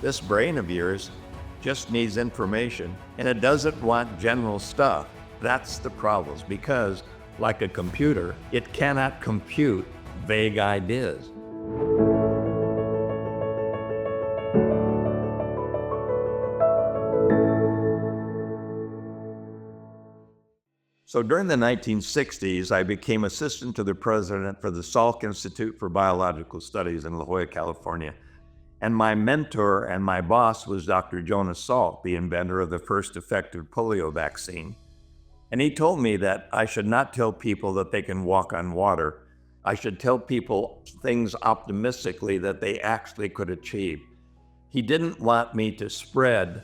This brain of yours just needs information, and it doesn't want general stuff. That's the problem, because like a computer, it cannot compute vague ideas. So during the 1960s, I became assistant to the president for the Salk Institute for Biological Studies in La Jolla, California. And my mentor and my boss was Dr. Jonas Salk, the inventor of the first effective polio vaccine. And he told me that I should not tell people that they can walk on water. I should tell people things optimistically that they actually could achieve. He didn't want me to spread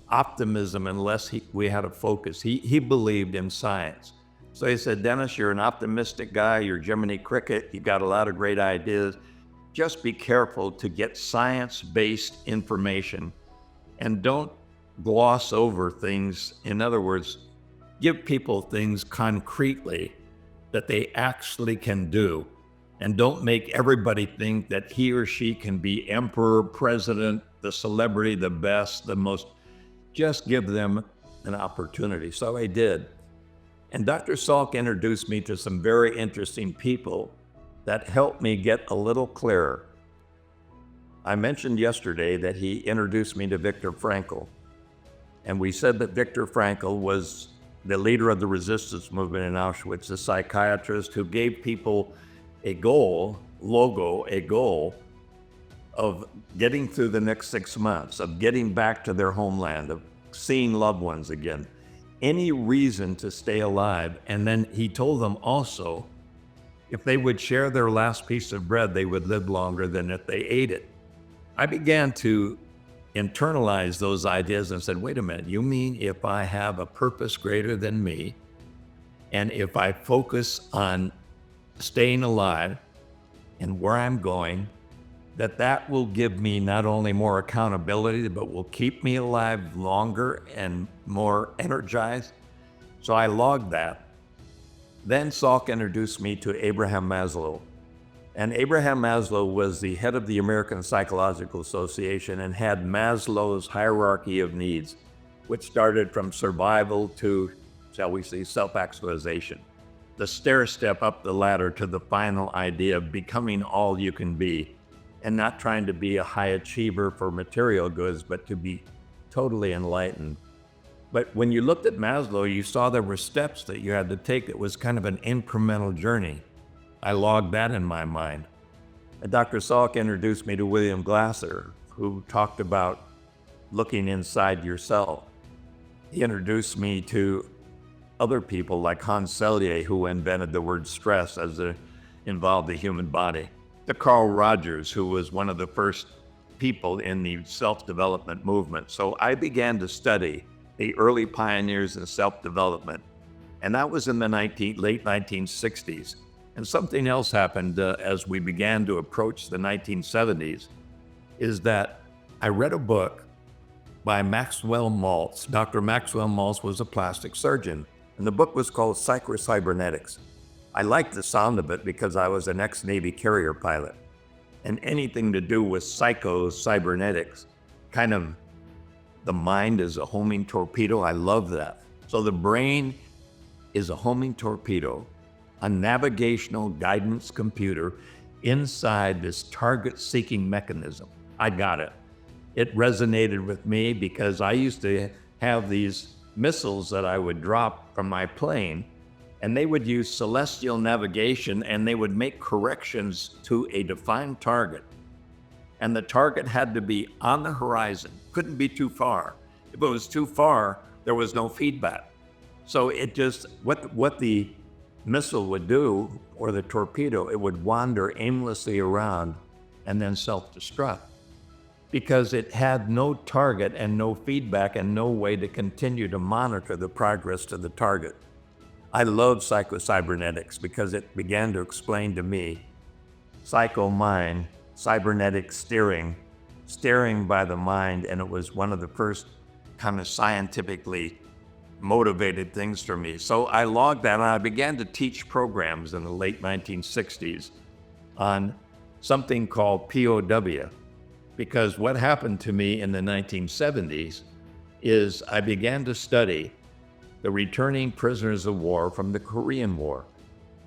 optimism unless we had a focus. He believed in science. So he said, Dennis, you're an optimistic guy, you're Jiminy Cricket, you got a lot of great ideas. Just be careful to get science-based information and don't gloss over things. In other words, give people things concretely that they actually can do, and don't make everybody think that he or she can be emperor, president, the celebrity, the best, the most. Just give them an opportunity. So I did. And Dr. Salk introduced me to some very interesting people that helped me get a little clearer. I mentioned yesterday that he introduced me to Viktor Frankl. And we said that Viktor Frankl was the leader of the resistance movement in Auschwitz, a psychiatrist who gave people a goal of getting through the next 6 months, of getting back to their homeland, of seeing loved ones again, any reason to stay alive. And then he told them also, if they would share their last piece of bread, they would live longer than if they ate it. I began to internalize those ideas and said, wait a minute, you mean if I have a purpose greater than me, and if I focus on staying alive and where I'm going, that will give me not only more accountability, but will keep me alive longer and more energized. So I logged that. Then Salk introduced me to Abraham Maslow. And Abraham Maslow was the head of the American Psychological Association and had Maslow's hierarchy of needs, which started from survival to, shall we say, self-actualization. The stair step up the ladder to the final idea of becoming all you can be, and not trying to be a high achiever for material goods, but to be totally enlightened. But when you looked at Maslow, you saw there were steps that you had to take. It was kind of an incremental journey. I logged that in my mind. And Dr. Salk introduced me to William Glasser, who talked about looking inside yourself. He introduced me to other people like Hans Selye, who invented the word stress as it involved the human body. To Carl Rogers, who was one of the first people in the self-development movement. So I began to study the early pioneers in self-development, and that was in the late 1960s. And something else happened as we began to approach the 1970s, is that I read a book by Maxwell Maltz. Dr. Maxwell Maltz was a plastic surgeon, and the book was called Psycho-Cybernetics. I liked the sound of it because I was an ex-Navy carrier pilot, and anything to do with psycho-cybernetics, kind of the mind is a homing torpedo. I love that. So the brain is a homing torpedo, a navigational guidance computer inside this target-seeking mechanism. I got it. It resonated with me because I used to have these missiles that I would drop from my plane, and they would use celestial navigation, and they would make corrections to a defined target. And the target had to be on the horizon, couldn't be too far. If it was too far, there was no feedback. So it just, what the missile would do, or the torpedo, it would wander aimlessly around and then self-destruct, because it had no target and no feedback and no way to continue to monitor the progress to the target. I love psycho-cybernetics because it began to explain to me psycho-mind, cybernetic steering by the mind, and it was one of the first kind of scientifically motivated things for me. So I logged that, and I began to teach programs in the late 1960s on something called POW, Because what happened to me in the 1970s is I began to study the returning prisoners of war from the Korean War.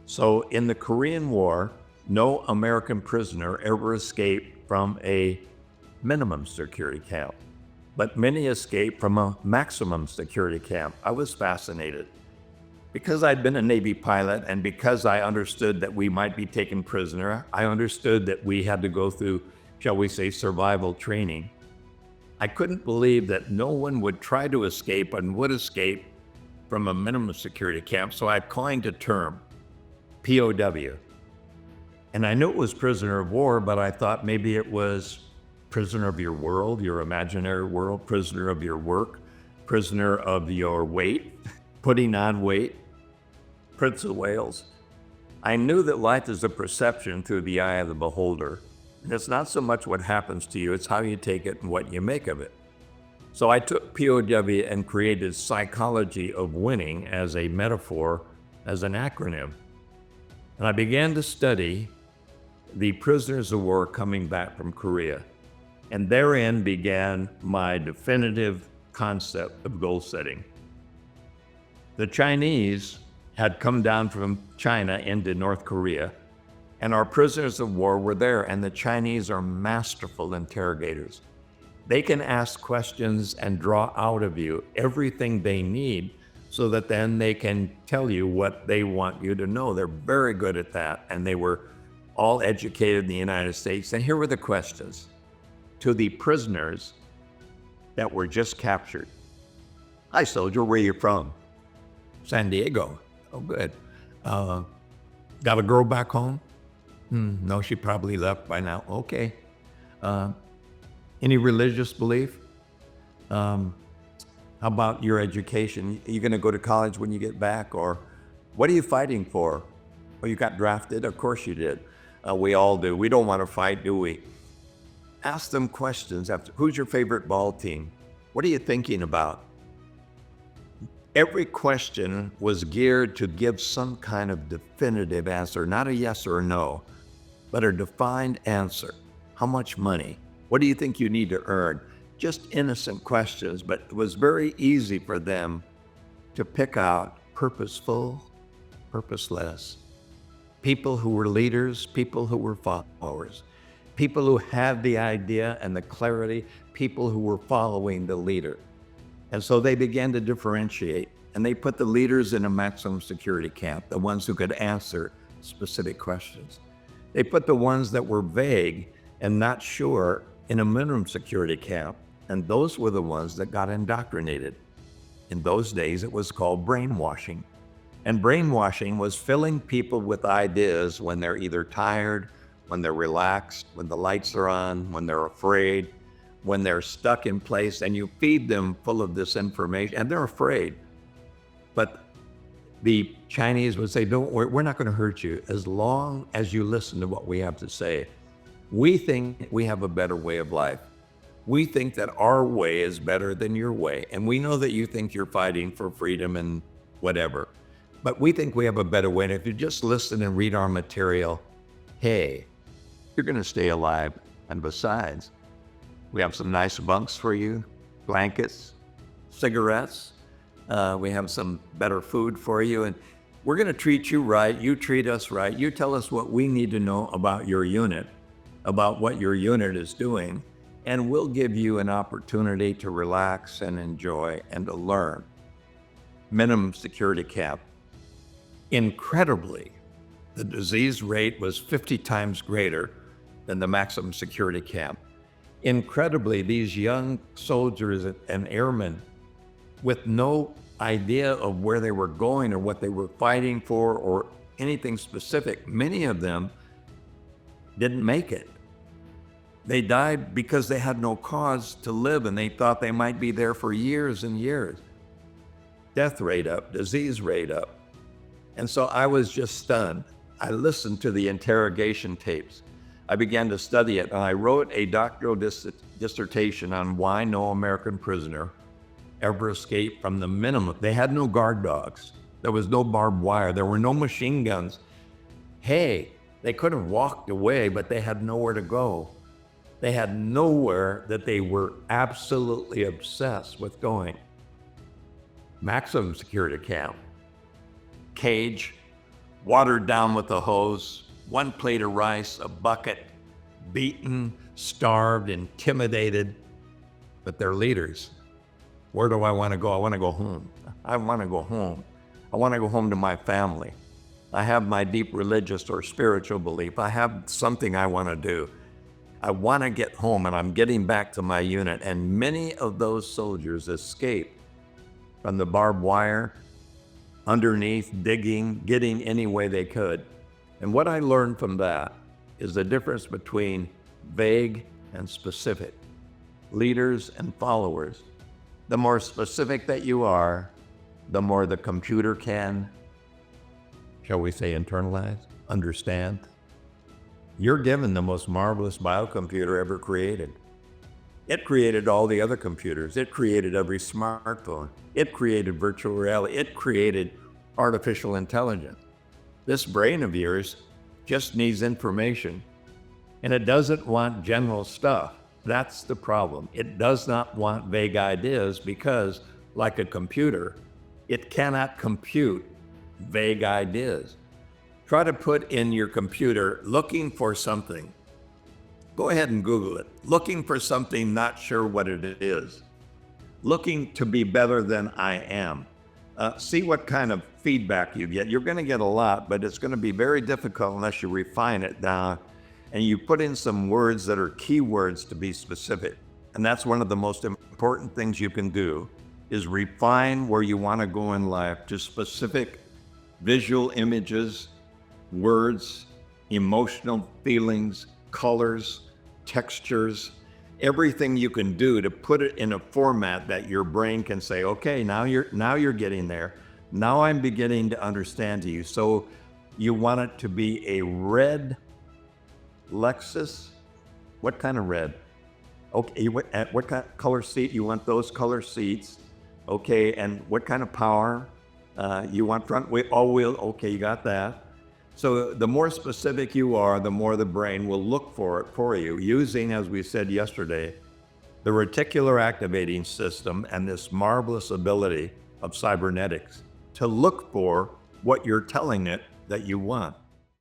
So in the Korean War, no American prisoner ever escaped from a minimum security camp, but many escaped from a maximum security camp. I was fascinated. Because I'd been a Navy pilot and because I understood that we might be taken prisoner, I understood that we had to go through, shall we say, survival training. I couldn't believe that no one would try to escape and would escape from a minimum security camp, so I coined a term, POW. And I knew it was prisoner of war, but I thought maybe it was prisoner of your world, your imaginary world, prisoner of your work, prisoner of your weight, putting on weight, Prince of Wales. I knew that life is a perception through the eye of the beholder. And it's not so much what happens to you, it's how you take it and what you make of it. So I took POW and created psychology of winning as a metaphor, as an acronym. And I began to study the prisoners of war coming back from Korea. And therein began my definitive concept of goal setting. The Chinese had come down from China into North Korea, and our prisoners of war were there, and the Chinese are masterful interrogators. They can ask questions and draw out of you everything they need so that then they can tell you what they want you to know. They're very good at that, and they were all educated in the United States. And here were the questions to the prisoners that were just captured. Hi, soldier, where are you from? San Diego. Oh, good. Got a girl back home? No, she probably left by now. Okay. Any religious belief? How about your education? Are you going to go to college when you get back? Or what are you fighting for? Well, you got drafted? Of course you did. We all do. We don't want to fight, do we? Ask them questions after. Who's your favorite ball team? What are you thinking about? Every question was geared to give some kind of definitive answer, not a yes or a no, but a defined answer. How much money? What do you think you need to earn? Just innocent questions, but it was very easy for them to pick out purposeful, purposeless, people who were leaders, people who were followers, people who had the idea and the clarity, people who were following the leader. And so they began to differentiate, and they put the leaders in a maximum security camp, the ones who could answer specific questions. They put the ones that were vague and not sure in a minimum security camp, and those were the ones that got indoctrinated. In those days, it was called brainwashing. And brainwashing was filling people with ideas when they're either tired, when they're relaxed, when the lights are on, when they're afraid, when they're stuck in place, and you feed them full of this information, and they're afraid. But the Chinese would say, don't worry, we're not going to hurt you as long as you listen to what we have to say. We think we have a better way of life. We think that our way is better than your way. And we know that you think you're fighting for freedom and whatever. But we think we have a better way. And if you just listen and read our material, hey, you're going to stay alive. And besides, we have some nice bunks for you, blankets, cigarettes. We have some better food for you. And we're going to treat you right. You treat us right. You tell us what we need to know about your unit, about what your unit is doing. And we'll give you an opportunity to relax and enjoy and to learn. Minimum security camp. Incredibly, the disease rate was 50 times greater than the maximum security camp. Incredibly, these young soldiers and airmen with no idea of where they were going or what they were fighting for or anything specific, many of them didn't make it. They died because they had no cause to live and they thought they might be there for years and years. Death rate up, disease rate up. And so I was just stunned. I listened to the interrogation tapes. I began to study it, and I wrote a doctoral dissertation on why no American prisoner ever escaped from the minimum. They had no guard dogs. There was no barbed wire. There were no machine guns. Hey, they could have walked away, but they had nowhere to go. They had nowhere that they were absolutely obsessed with going. Maximum security camp, cage, watered down with a hose, one plate of rice, a bucket, beaten, starved, intimidated. But they're leaders. Where do I want to go? I want to go home. I want to go home. I want to go home to my family. I have my deep religious or spiritual belief. I have something I want to do. I want to get home, and I'm getting back to my unit. And many of those soldiers escaped from the barbed wire, underneath, digging, getting any way they could. And what I learned from that is the difference between vague and specific, leaders and followers. The more specific that you are, the more the computer can, shall we say, internalize, understand. You're given the most marvelous biocomputer ever created. It created all the other computers. It created every smartphone. It created virtual reality. It created artificial intelligence. This brain of yours just needs information, and it doesn't want general stuff. That's the problem. It does not want vague ideas because, like a computer, it cannot compute vague ideas. Try to put in your computer, looking for something. Go ahead and Google it. Looking for something, not sure what it is. Looking to be better than I am. See what kind of feedback you get. You're going to get a lot, but it's going to be very difficult unless you refine it down and you put in some words that are keywords to be specific. And that's one of the most important things you can do, is refine where you want to go in life to specific visual images, words, emotional feelings, colors, textures, everything you can do to put it in a format that your brain can say, okay, now you're getting there. Now I'm beginning to understand you. So you want it to be a red Lexus. What kind of red? Okay, at what kind of color seat? You want those color seats. Okay, and what kind of power? You want front wheel, all wheel. Okay, you got that. So the more specific you are, the more the brain will look for it for you, using, as we said yesterday, the reticular activating system and this marvelous ability of cybernetics to look for what you're telling it that you want.